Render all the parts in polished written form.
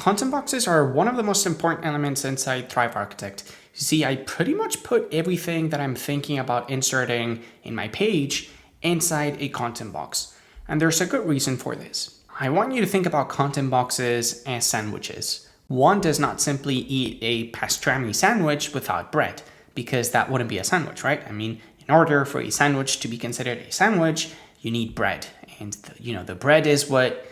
Content boxes are one of the most important elements inside Thrive Architect. You see, I pretty much put everything that I'm thinking about inserting in my page inside a content box. And there's a good reason for this. I want you to think about content boxes as sandwiches. One does not simply eat a pastrami sandwich without bread, because that wouldn't be a sandwich, right? I mean, in order for a sandwich to be considered a sandwich, you need bread. And the bread is what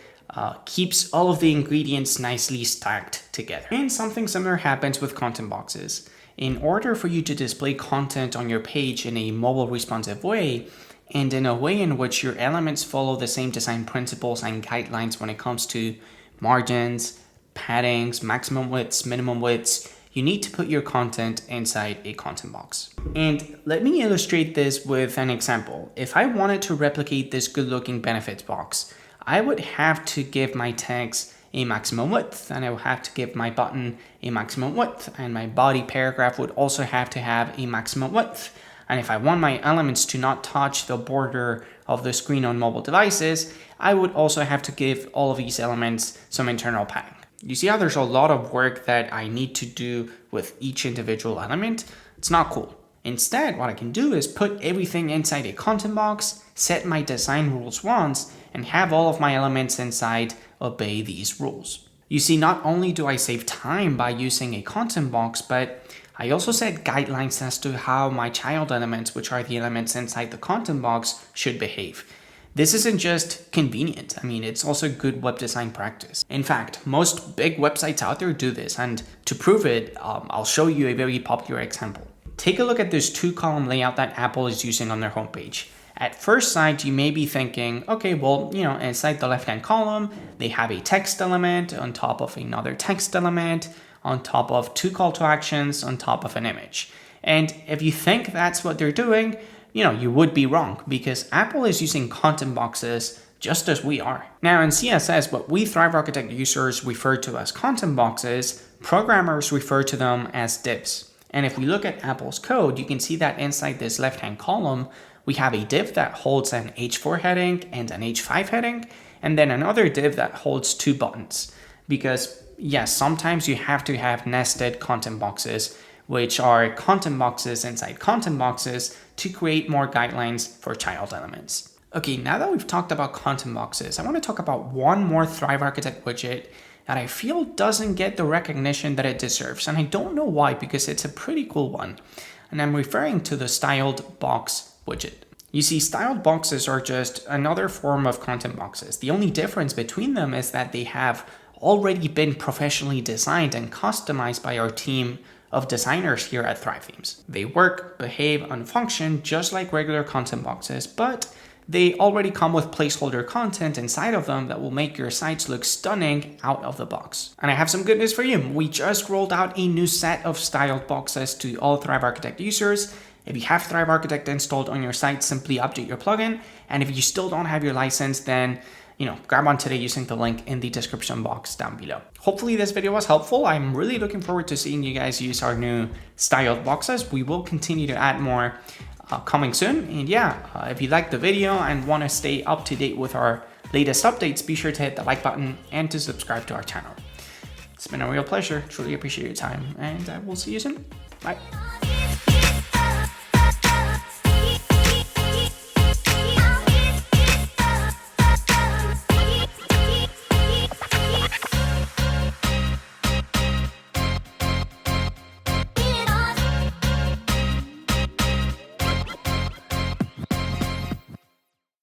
keeps all of the ingredients nicely stacked together. And something similar happens with content boxes. In order for you to display content on your page in a mobile responsive way, and in a way in which your elements follow the same design principles and guidelines when it comes to margins, paddings, maximum widths, minimum widths, you need to put your content inside a content box. And let me illustrate this with an example. If I wanted to replicate this good-looking benefits box, I would have to give my text a maximum width, and I would have to give my button a maximum width, and my body paragraph would also have to have a maximum width. And if I want my elements to not touch the border of the screen on mobile devices, I would also have to give all of these elements some internal padding. You see how there's a lot of work that I need to do with each individual element? It's not cool. Instead, what I can do is put everything inside a content box, set my design rules once, and have all of my elements inside obey these rules. You see, not only do I save time by using a content box, but I also set guidelines as to how my child elements, which are the elements inside the content box, should behave. This isn't just convenient. I mean, it's also good web design practice. In fact, most big websites out there do this, and to prove it, I'll show you a very popular example. Take a look at this two-column layout that Apple is using on their homepage. At first sight, you may be thinking, okay, well, inside the left-hand column, they have a text element on top of another text element, on top of two call to actions, on top of an image. And if you think that's what they're doing, you would be wrong, because Apple is using content boxes just as we are. Now in CSS, what we Thrive Architect users refer to as content boxes, programmers refer to them as divs. And if we look at Apple's code, you can see that inside this left-hand column, we have a div that holds an H4 heading and an H5 heading, and then another div that holds two buttons. Because yes, sometimes you have to have nested content boxes, which are content boxes inside content boxes to create more guidelines for child elements. Okay, now that we've talked about content boxes, I want to talk about one more Thrive Architect widget that I feel doesn't get the recognition that it deserves. And I don't know why, because it's a pretty cool one. And I'm referring to the styled box widget. You see, styled boxes are just another form of content boxes. The only difference between them is that they have already been professionally designed and customized by our team of designers here at Thrive Themes. They work, behave, and function just like regular content boxes, but they already come with placeholder content inside of them that will make your sites look stunning out of the box. And I have some good news for you. We just rolled out a new set of styled boxes to all Thrive Architect users. If you have Thrive Architect installed on your site, simply update your plugin. And if you still don't have your license, then grab one today using the link in the description box down below. Hopefully this video was helpful. I'm really looking forward to seeing you guys use our new styled boxes. We will continue to add more coming soon. And if you liked the video and want to stay up to date with our latest updates, be sure to hit the like button and to subscribe to our channel. It's been a real pleasure. Truly appreciate your time, and I will see you soon. Bye.